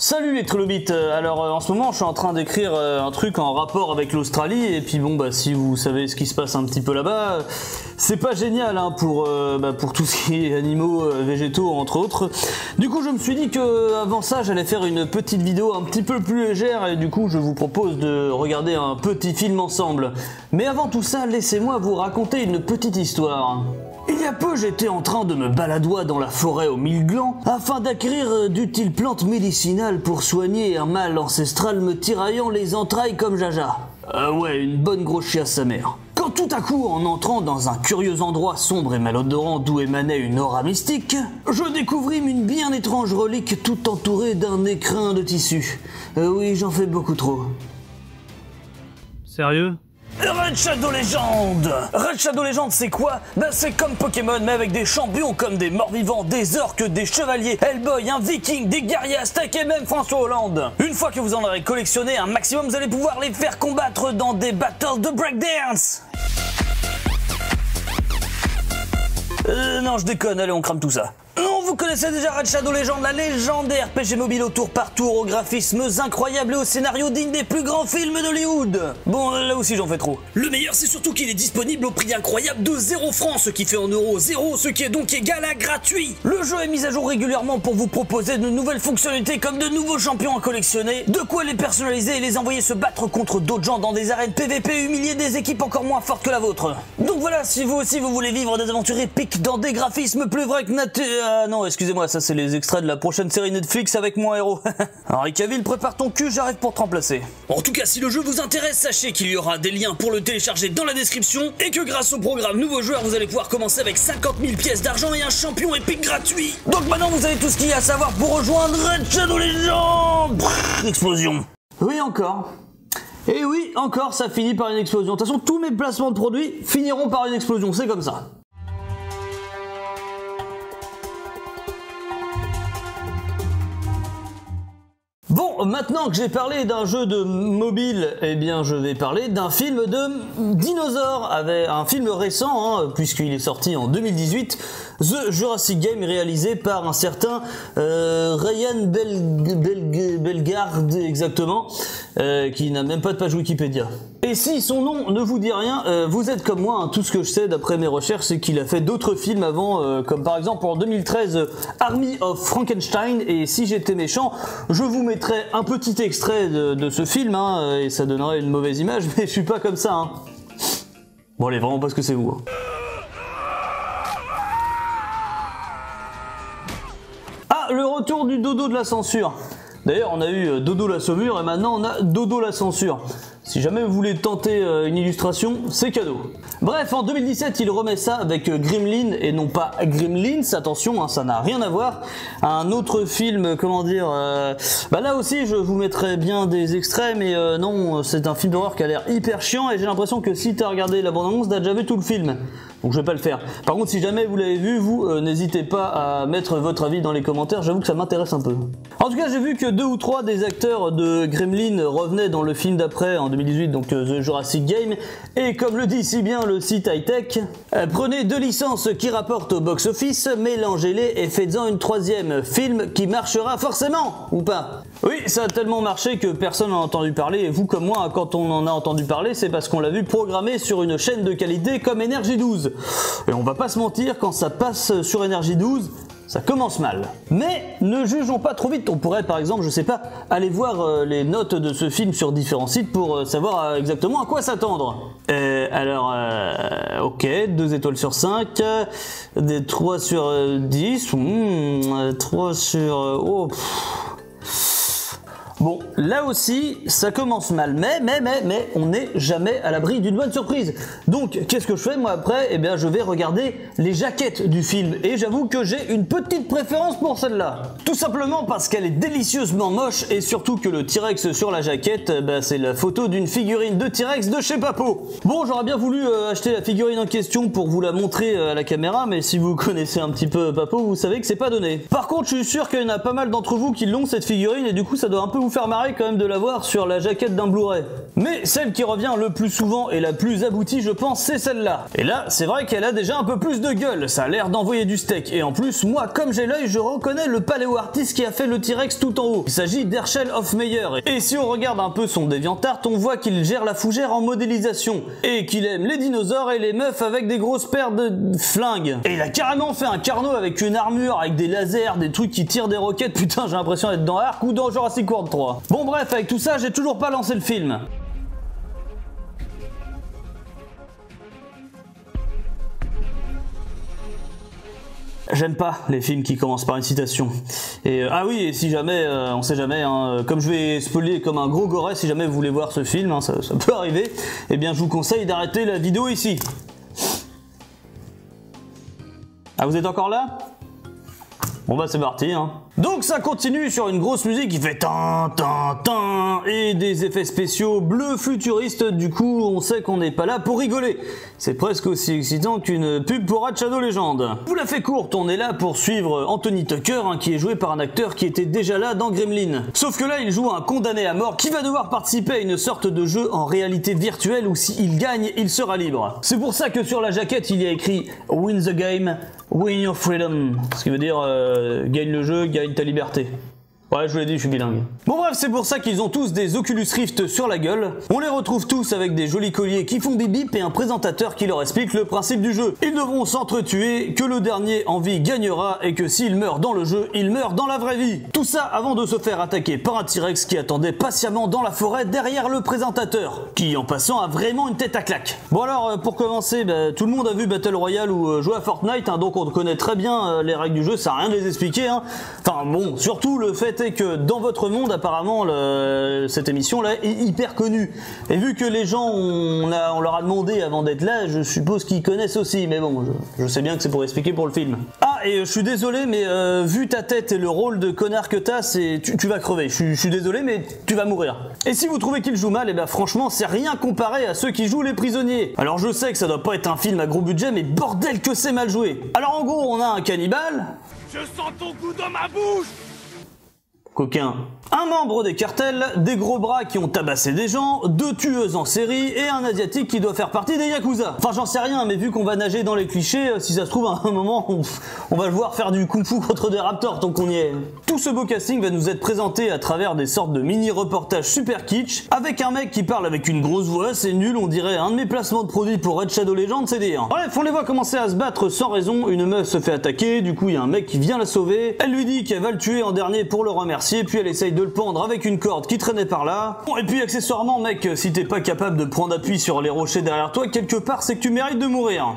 Salut les trilobites. Alors en ce moment je suis en train d'écrire un truc en rapport avec l'Australie et puis bon bah si vous savez ce qui se passe un petit peu là-bas, c'est pas génial hein, pour tout ce qui est animaux, végétaux entre autres. Du coup je me suis dit que avant ça j'allais faire une petite vidéo un petit peu plus légère et du coup je vous propose de regarder un petit film ensemble. Mais avant tout ça, laissez-moi vous raconter une petite histoire. Il y a peu, j'étais en train de me baladoir dans la forêt aux 1000 glands afin d'acquérir d'utiles plantes médicinales pour soigner un mal ancestral me tiraillant les entrailles comme Jaja. Ouais, une bonne grosse chiasse sa mère. Quand tout à coup, en entrant dans un curieux endroit sombre et malodorant d'où émanait une aura mystique, je découvris une bien étrange relique tout entourée d'un écrin de tissu. Oui, j'en fais beaucoup trop. Sérieux ? Red Shadow Legend! Red Shadow Legend c'est quoi? Ben c'est comme Pokémon mais avec des champions comme des morts-vivants, des orques, des chevaliers, Hellboy, un viking, des guerriers aztèques et même François Hollande. Une fois que vous en aurez collectionné un maximum, vous allez pouvoir les faire combattre dans des battles de breakdance. Non je déconne, allez on crame tout ça. Non, vous connaissez déjà Red Shadow Legend, la légendaire RPG mobile au tour par tour, aux graphismes incroyables et au scénario digne des plus grands films d'Hollywood. Bon, là aussi j'en fais trop. Le meilleur, c'est surtout qu'il est disponible au prix incroyable de 0 francs, ce qui fait en euros 0, ce qui est donc égal à gratuit. Le jeu est mis à jour régulièrement pour vous proposer de nouvelles fonctionnalités comme de nouveaux champions à collectionner, de quoi les personnaliser et les envoyer se battre contre d'autres gens dans des arènes PVP, humilier des équipes encore moins fortes que la vôtre. Donc voilà, si vous aussi vous voulez vivre des aventures épiques dans des graphismes plus vrais que nature... non, excusez-moi, ça c'est les extraits de la prochaine série Netflix avec mon héros. Henri Cavill, prépare ton cul, j'arrive pour te remplacer. En tout cas, si le jeu vous intéresse, sachez qu'il y aura des liens pour le télécharger dans la description et que grâce au programme Nouveau Joueur, vous allez pouvoir commencer avec 50 000 pièces d'argent et un champion épique gratuit. Donc maintenant, vous avez tout ce qu'il y a à savoir pour rejoindre Red Shadow Legend. Explosion. Oui, encore. Et oui, encore, ça finit par une explosion. De toute façon, tous mes placements de produits finiront par une explosion, c'est comme ça. Bon, maintenant que j'ai parlé d'un jeu de mobile, eh bien je vais parler d'un film de dinosaures, avec un film récent, hein, puisqu'il est sorti en 2018, The Jurassic Game, réalisé par un certain Ryan Belgard, exactement, qui n'a même pas de page Wikipédia. Et si son nom ne vous dit rien, vous êtes comme moi, hein, tout ce que je sais d'après mes recherches, c'est qu'il a fait d'autres films avant, comme par exemple en 2013 Army of Frankenstein, et si j'étais méchant, je vous mettrais un petit extrait de ce film, hein, et ça donnerait une mauvaise image, mais je suis pas comme ça. Hein. Bon allez, vraiment parce que c'est vous. Hein. Ah, le retour du dodo de la censure. D'ailleurs, on a eu Dodo la saumure et maintenant on a Dodo la censure. Si jamais vous voulez tenter une illustration, c'est cadeau. Bref, en 2017, il remet ça avec Gremlin et non pas Gremlins, attention, hein, ça n'a rien à voir. Un autre film, comment dire, bah là aussi je vous mettrai bien des extraits, mais non, c'est un film d'horreur qui a l'air hyper chiant et j'ai l'impression que si t'as regardé la bande-annonce, t'as déjà vu tout le film. Donc je vais pas le faire. Par contre, si jamais vous l'avez vu, vous, n'hésitez pas à mettre votre avis dans les commentaires, j'avoue que ça m'intéresse un peu. En tout cas, j'ai vu que 2 ou 3 des acteurs de Gremlin revenaient dans le film d'après, en 2018, donc The Jurassic Game, et comme le dit si bien le site high-tech, prenez 2 licences qui rapportent au box-office, mélangez-les et faites-en une 3e film qui marchera forcément, ou pas. Oui, ça a tellement marché que personne n'en a entendu parler, et vous comme moi, quand on en a entendu parler, c'est parce qu'on l'a vu programmé sur une chaîne de qualité comme Energy 12. Et on va pas se mentir, quand ça passe sur Energy 12, ça commence mal. Mais ne jugeons pas trop vite, on pourrait par exemple, je sais pas, aller voir les notes de ce film sur différents sites pour savoir exactement à quoi s'attendre. Alors, ok, 2 étoiles sur 5, des 3 sur 10, 3 sur... oh, bon, là aussi, ça commence mal, mais on n'est jamais à l'abri d'une bonne surprise. Donc, qu'est-ce que je fais moi après? Eh bien, je vais regarder les jaquettes du film, et j'avoue que j'ai une petite préférence pour celle-là. Tout simplement parce qu'elle est délicieusement moche, et surtout que le T-Rex sur la jaquette, bah, c'est la photo d'une figurine de T-Rex de chez Papo. Bon, j'aurais bien voulu acheter la figurine en question pour vous la montrer à la caméra, mais si vous connaissez un petit peu Papo, vous savez que c'est pas donné. Par contre, je suis sûr qu'il y en a pas mal d'entre vous qui l'ont cette figurine, et du coup, ça doit un peu vous vous faire marrer quand même de la voir sur la jaquette d'un Blu-ray. Mais celle qui revient le plus souvent et la plus aboutie, je pense, c'est celle-là. Et là, c'est vrai qu'elle a déjà un peu plus de gueule, ça a l'air d'envoyer du steak. Et en plus, moi, comme j'ai l'œil, je reconnais le paléo-artiste qui a fait le T-Rex tout en haut. Il s'agit d'Herschel Hofmeyer. Et si on regarde un peu son DeviantArt, on voit qu'il gère la fougère en modélisation. Et qu'il aime les dinosaures et les meufs avec des grosses paires de flingues. Et il a carrément fait un Carnot avec une armure, avec des lasers, des trucs qui tirent des roquettes. Putain, j'ai l'impression d'être dans Ark ou dans Jurassic World 3. Bon bref, avec tout ça, j'ai toujours pas lancé le film. J'aime pas les films qui commencent par une citation. Et ah oui, et si jamais, on sait jamais, hein, comme je vais spoiler comme un gros goret, si jamais vous voulez voir ce film, hein, ça peut arriver, eh bien je vous conseille d'arrêter la vidéo ici. Ah, vous êtes encore là? Bon bah c'est parti, hein. Donc ça continue sur une grosse musique qui fait tan tan tan et des effets spéciaux bleus futuristes. Du coup on sait qu'on n'est pas là pour rigoler. C'est presque aussi excitant qu'une pub pour Raid Shadow Legends. Vous la fait courte, on est là pour suivre Anthony Tucker, hein, qui est joué par un acteur qui était déjà là dans Gremlins. Sauf que là il joue un condamné à mort qui va devoir participer à une sorte de jeu en réalité virtuelle où s'il gagne il sera libre. C'est pour ça que sur la jaquette il y a écrit Win the game, win your freedom. Ce qui veut dire gagne le jeu, gagne ta liberté. Ouais, je vous l'ai dit, je suis bilingue. Bon bref, c'est pour ça qu'ils ont tous des Oculus Rift sur la gueule. On les retrouve tous avec des jolis colliers qui font bip bip et un présentateur qui leur explique le principe du jeu. Ils devront s'entretuer, que le dernier en vie gagnera et que s'il meurt dans le jeu, il meurt dans la vraie vie. Tout ça avant de se faire attaquer par un T-Rex qui attendait patiemment dans la forêt derrière le présentateur, qui en passant a vraiment une tête à claque. Bon alors, pour commencer, tout le monde a vu Battle Royale ou joué à Fortnite, hein, donc on connaît très bien les règles du jeu, ça n'a rien de les expliquer. Hein. Enfin bon, surtout le fait est que dans votre monde, apparemment, cette émission-là est hyper connue. Et vu que les gens, on leur a demandé avant d'être là, je suppose qu'ils connaissent aussi. Mais bon, je sais bien que c'est pour expliquer pour le film. Ah, et je suis désolé, mais vu ta tête et le rôle de connard que t'as, tu vas crever. Je suis désolé, mais tu vas mourir. Et si vous trouvez qu'il joue mal, et ben franchement, c'est rien comparé à ceux qui jouent les prisonniers. Alors je sais que ça doit pas être un film à gros budget, mais bordel que c'est mal joué. Alors en gros, on a un cannibale. Je sens ton goût dans ma bouche. Coquin. Un membre des cartels, des gros bras qui ont tabassé des gens, 2 tueuses en série et un asiatique qui doit faire partie des Yakuza. Enfin j'en sais rien, mais vu qu'on va nager dans les clichés, si ça se trouve à un moment on va le voir faire du kung-fu contre des raptors tant qu'on y est. Tout ce beau casting va nous être présenté à travers des sortes de mini-reportages super kitsch, avec un mec qui parle avec une grosse voix, c'est nul, on dirait un de mes placements de produits pour Raid Shadow Legends, c'est dire. Bref, on les voit commencer à se battre sans raison, une meuf se fait attaquer, du coup il y a un mec qui vient la sauver, elle lui dit qu'elle va le tuer en dernier pour le remercier, puis elle essaye de le pendre avec une corde qui traînait par là. Bon, et puis accessoirement mec, si t'es pas capable de prendre appui sur les rochers derrière toi, quelque part c'est que tu mérites de mourir.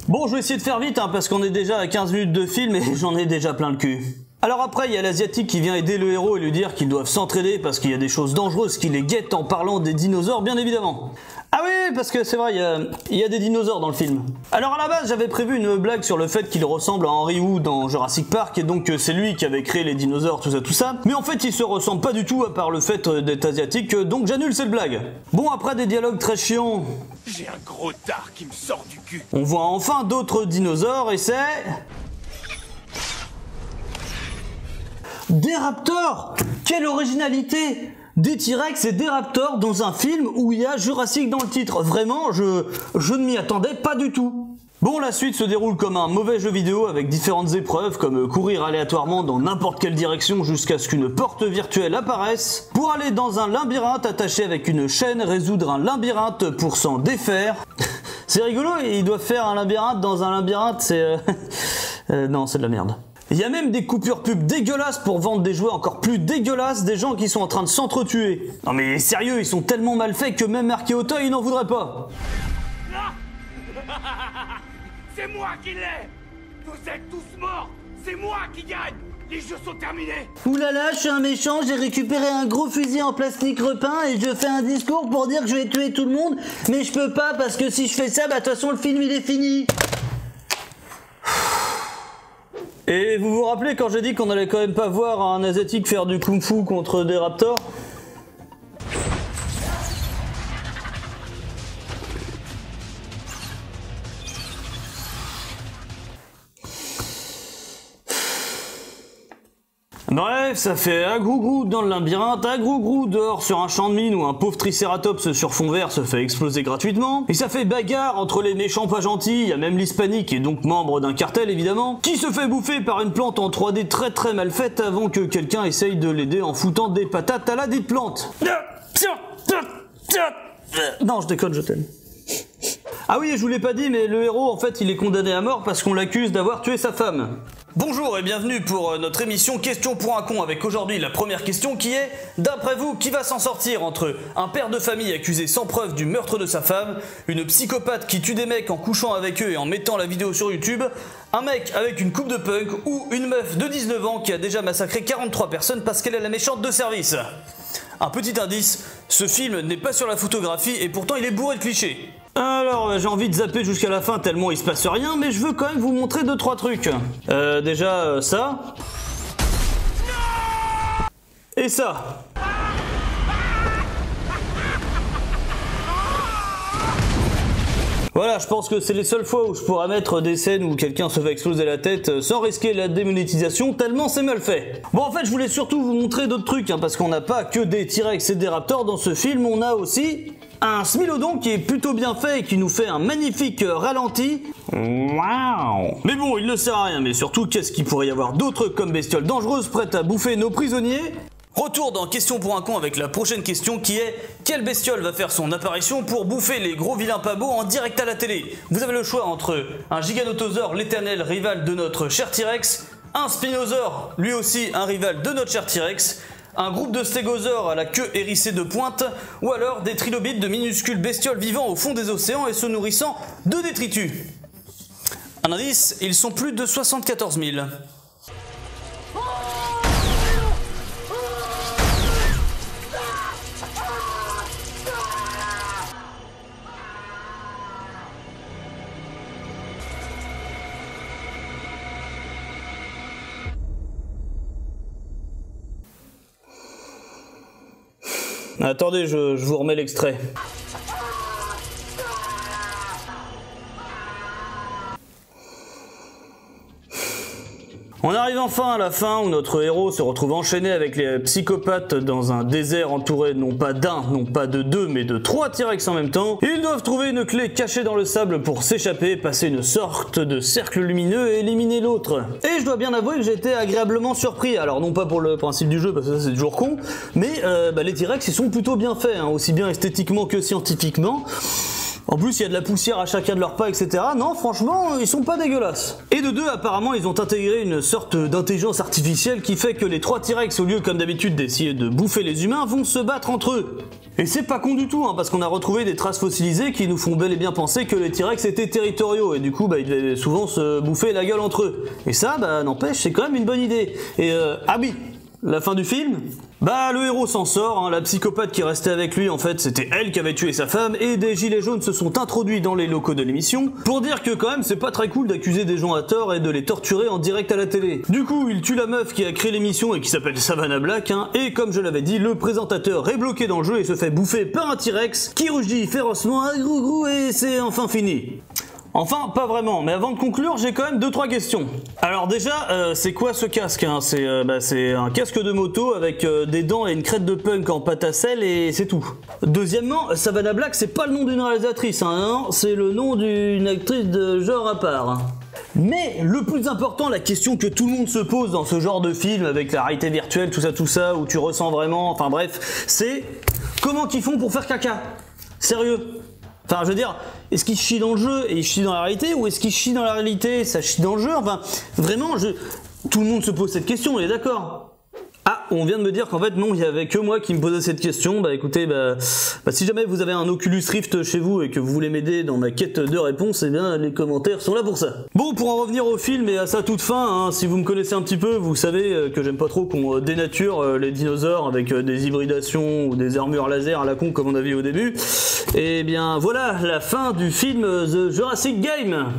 Bon, je vais essayer de faire vite, hein, parce qu'on est déjà à 15 minutes de film et j'en ai déjà plein le cul. Alors après, il y a l'asiatique qui vient aider le héros et lui dire qu'ils doivent s'entraider parce qu'il y a des choses dangereuses qui les guettent en parlant des dinosaures, bien évidemment. Ah oui, parce que c'est vrai, il y a des dinosaures dans le film. Alors à la base, j'avais prévu une blague sur le fait qu'il ressemble à Henry Wu dans Jurassic Park, et donc c'est lui qui avait créé les dinosaures, tout ça. Mais en fait, il se ressemble pas du tout à part le fait d'être asiatique, donc j'annule cette blague. Bon, après des dialogues très chiants... J'ai un gros dard qui me sort du cul. On voit enfin d'autres dinosaures, et c'est... Des raptors! Quelle originalité! Des T-Rex et des raptors dans un film où il y a Jurassic dans le titre. Vraiment, je ne m'y attendais pas du tout. Bon, la suite se déroule comme un mauvais jeu vidéo avec différentes épreuves comme courir aléatoirement dans n'importe quelle direction jusqu'à ce qu'une porte virtuelle apparaisse, pour aller dans un labyrinthe attaché avec une chaîne, résoudre un labyrinthe pour s'en défaire. C'est rigolo, ils doivent faire un labyrinthe dans un labyrinthe, c'est... non, c'est de la merde. Il y a même des coupures pub dégueulasses pour vendre des jouets encore plus dégueulasses, des gens qui sont en train de s'entretuer. Non mais sérieux, ils sont tellement mal faits que même Marky Auto, il n'en voudrait pas. C'est moi qui l'ai. Vous êtes tous morts. C'est moi qui gagne. Les jeux sont terminés. Oulala, je suis un méchant, j'ai récupéré un gros fusil en plastique repeint et je fais un discours pour dire que je vais tuer tout le monde, mais je peux pas parce que si je fais ça, de toute façon le film il est fini. Et vous vous rappelez quand j'ai dit qu'on allait quand même pas voir un asiatique faire du kung-fu contre des raptors? Bref, ça fait un grou-grou dans le labyrinthe, un grou-grou dehors sur un champ de mine où un pauvre tricératops sur fond vert se fait exploser gratuitement, et ça fait bagarre entre les méchants pas gentils, il y a même l'hispanique, qui est donc membre d'un cartel évidemment, qui se fait bouffer par une plante en 3D très mal faite avant que quelqu'un essaye de l'aider en foutant des patates à la dite plante. Non, je déconne, je t'aime. Ah oui, et je vous l'ai pas dit, mais le héros, en fait, il est condamné à mort parce qu'on l'accuse d'avoir tué sa femme. Bonjour et bienvenue pour notre émission Question pour un con, avec aujourd'hui la première question qui est, d'après vous, qui va s'en sortir entre un père de famille accusé sans preuve du meurtre de sa femme, une psychopathe qui tue des mecs en couchant avec eux et en mettant la vidéo sur YouTube, un mec avec une coupe de punk ou une meuf de 19 ans qui a déjà massacré 43 personnes parce qu'elle est la méchante de service. Un petit indice, ce film n'est pas sur la photographie et pourtant il est bourré de clichés. Alors, j'ai envie de zapper jusqu'à la fin tellement il se passe rien, mais je veux quand même vous montrer 2-3 trucs. Déjà, ça. Et ça. Voilà, je pense que c'est les seules fois où je pourrais mettre des scènes où quelqu'un se fait exploser la tête sans risquer la démonétisation, tellement c'est mal fait. Bon, en fait, je voulais surtout vous montrer d'autres trucs, parce qu'on n'a pas que des T-Rex et des Raptors dans ce film, on a aussi un Smilodon qui est plutôt bien fait et qui nous fait un magnifique ralenti. Waouh! Mais bon, il ne sert à rien, mais surtout, qu'est-ce qu'il pourrait y avoir d'autre comme bestiole dangereuse prête à bouffer nos prisonniers? Retour dans Question pour un con avec la prochaine question qui est: quelle bestiole va faire son apparition pour bouffer les gros vilains pas beaux en direct à la télé? Vous avez le choix entre un Giganotosaure, l'éternel rival de notre cher T-Rex, un Spinosaure, lui aussi un rival de notre cher T-Rex, un groupe de stégosaures à la queue hérissée de pointe, ou alors des trilobites de minuscules bestioles vivant au fond des océans et se nourrissant de détritus. Un indice, ils sont plus de 74 000. Attendez, je vous remets l'extrait. On arrive enfin à la fin où notre héros se retrouve enchaîné avec les psychopathes dans un désert entouré non pas d'un, non pas de deux, mais de 3 T-Rex en même temps. Ils doivent trouver une clé cachée dans le sable pour s'échapper, passer une sorte de cercle lumineux et éliminer l'autre. Et je dois bien avouer que j'ai été agréablement surpris. Alors non pas pour le principe du jeu, parce que ça c'est toujours con, mais les T-Rex ils sont plutôt bien faits, aussi bien esthétiquement que scientifiquement. En plus, il y a de la poussière à chacun de leurs pas, etc. Non, franchement, ils sont pas dégueulasses. Et de deux, apparemment, ils ont intégré une sorte d'intelligence artificielle qui fait que les 3 T-Rex, au lieu, comme d'habitude, d'essayer de bouffer les humains, vont se battre entre eux. Et c'est pas con du tout, parce qu'on a retrouvé des traces fossilisées qui nous font bel et bien penser que les T-Rex étaient territoriaux, et du coup, ils devaient souvent se bouffer la gueule entre eux. Et ça, n'empêche, c'est quand même une bonne idée. Et, ah oui, la fin du film, le héros s'en sort, la psychopathe qui restait avec lui, en fait, c'était elle qui avait tué sa femme, et des gilets jaunes se sont introduits dans les locaux de l'émission, pour dire que quand même c'est pas très cool d'accuser des gens à tort et de les torturer en direct à la télé. Du coup, il tue la meuf qui a créé l'émission et qui s'appelle Savannah Black, et comme je l'avais dit, le présentateur est bloqué dans le jeu et se fait bouffer par un T-Rex, qui rugit férocement à grou-grou et c'est enfin fini. Enfin, pas vraiment, mais avant de conclure, j'ai quand même 2-3 questions. Alors déjà, c'est quoi ce casque, c'est un casque de moto avec des dents et une crête de punk en pâte à sel et c'est tout. Deuxièmement, Savannah Black, c'est pas le nom d'une réalisatrice, non, c'est le nom d'une actrice de genre à part. Mais le plus important, la question que tout le monde se pose dans ce genre de film avec la réalité virtuelle, tout ça, où tu ressens vraiment, enfin bref, c'est comment qu'ils font pour faire caca? Sérieux? Enfin, je veux dire, est-ce qu'ils chient dans le jeu et ils chient dans la réalité, ou est-ce qu'ils chient dans la réalité et ça chie dans le jeu? Enfin, vraiment, tout le monde se pose cette question, on est d'accord? Ah, on vient de me dire qu'en fait non, il y avait que moi qui me posais cette question. Écoutez, si jamais vous avez un Oculus Rift chez vous et que vous voulez m'aider dans ma quête de réponse, eh bien les commentaires sont là pour ça. Bon, pour en revenir au film et à sa toute fin, si vous me connaissez un petit peu, vous savez que j'aime pas trop qu'on dénature les dinosaures avec des hybridations ou des armures laser à la con comme on a vu au début. Et bien voilà la fin du film The Jurassic Game.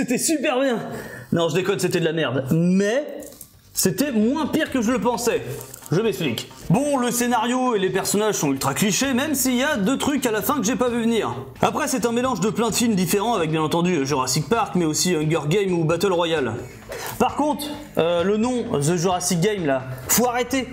c'était super bien. Non, je déconne, c'était de la merde. Mais c'était moins pire que je le pensais. Je m'explique. Bon, le scénario et les personnages sont ultra clichés, même s'il y a 2 trucs à la fin que j'ai pas vu venir. Après, c'est un mélange de plein de films différents, avec bien entendu Jurassic Park, mais aussi Hunger Games ou Battle Royale. Par contre, le nom, The Jurassic Game, là, faut arrêter.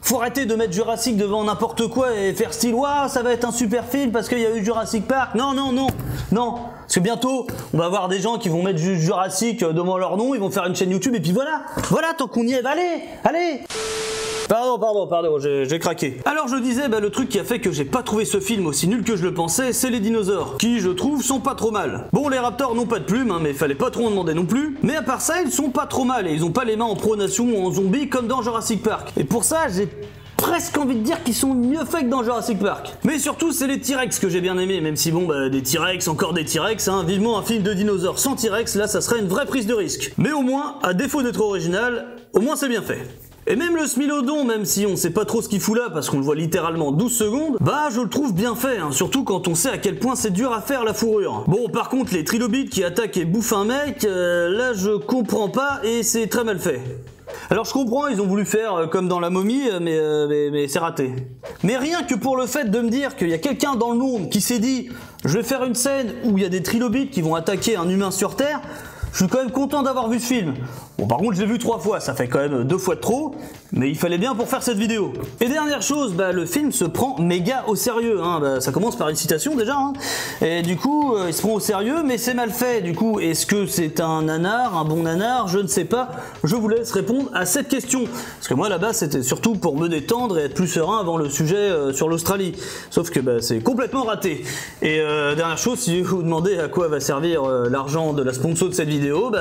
Faut arrêter de mettre Jurassic devant n'importe quoi et faire style « Waouh, ça va être un super film parce qu'il y a eu Jurassic Park ». Non, non, non, non. Parce que bientôt, on va avoir des gens qui vont mettre juste Jurassic devant leur nom, ils vont faire une chaîne YouTube et puis voilà. Voilà, tant qu'on y est, allez, allez. Pardon, j'ai craqué. Alors je disais, le truc qui a fait que j'ai pas trouvé ce film aussi nul que je le pensais, c'est les dinosaures, qui je trouve sont pas trop mal. Bon, les raptors n'ont pas de plumes, mais fallait pas trop en demander non plus, mais à part ça, ils sont pas trop mal, et ils ont pas les mains en pronation ou en zombie comme dans Jurassic Park. Et pour ça, j'ai presque envie de dire qu'ils sont mieux faits que dans Jurassic Park. Mais surtout, c'est les T-Rex que j'ai bien aimé, même si bon, des T-Rex, encore des T-Rex, hein, vivement un film de dinosaures sans T-Rex, là ça serait une vraie prise de risque. Mais au moins, à défaut d'être original, au moins c'est bien fait. Et même le Smilodon, même si on sait pas trop ce qu'il fout là parce qu'on le voit littéralement 12 secondes, je le trouve bien fait, hein, surtout quand on sait à quel point c'est dur à faire la fourrure. Bon, par contre, les trilobites qui attaquent et bouffent un mec, là je comprends pas et c'est très mal fait. Alors je comprends, ils ont voulu faire comme dans La Momie, mais c'est raté. Mais rien que pour le fait de me dire qu'il y a quelqu'un dans le monde qui s'est dit « Je vais faire une scène où il y a des trilobites qui vont attaquer un humain sur Terre », je suis quand même content d'avoir vu ce film. Bon, par contre, je l'ai vu 3 fois, ça fait quand même 2 fois de trop, mais il fallait bien pour faire cette vidéo. Et dernière chose, le film se prend méga au sérieux, hein. Ça commence par une citation déjà, hein. Et du coup, il se prend au sérieux, mais c'est mal fait. Du coup, est-ce que c'est un nanar, un bon nanar? Je ne sais pas. Je vous laisse répondre à cette question. Parce que moi, là-bas, c'était surtout pour me détendre et être plus serein avant le sujet sur l'Australie. Sauf que c'est complètement raté. Et dernière chose, si vous vous demandez à quoi va servir l'argent de la sponsor de cette vidéo,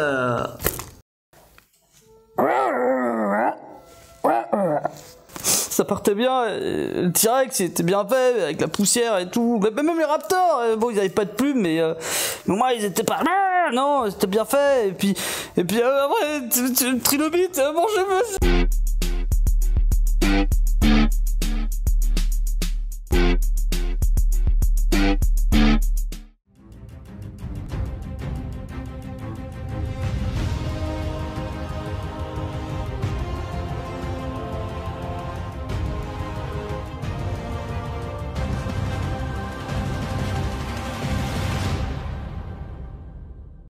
ça partait bien, le T-Rex était bien fait, avec la poussière et tout, même les raptors, bon ils avaient pas de plumes, mais moi ils étaient pas, non, c'était bien fait, et puis après, trilobite, bon je me...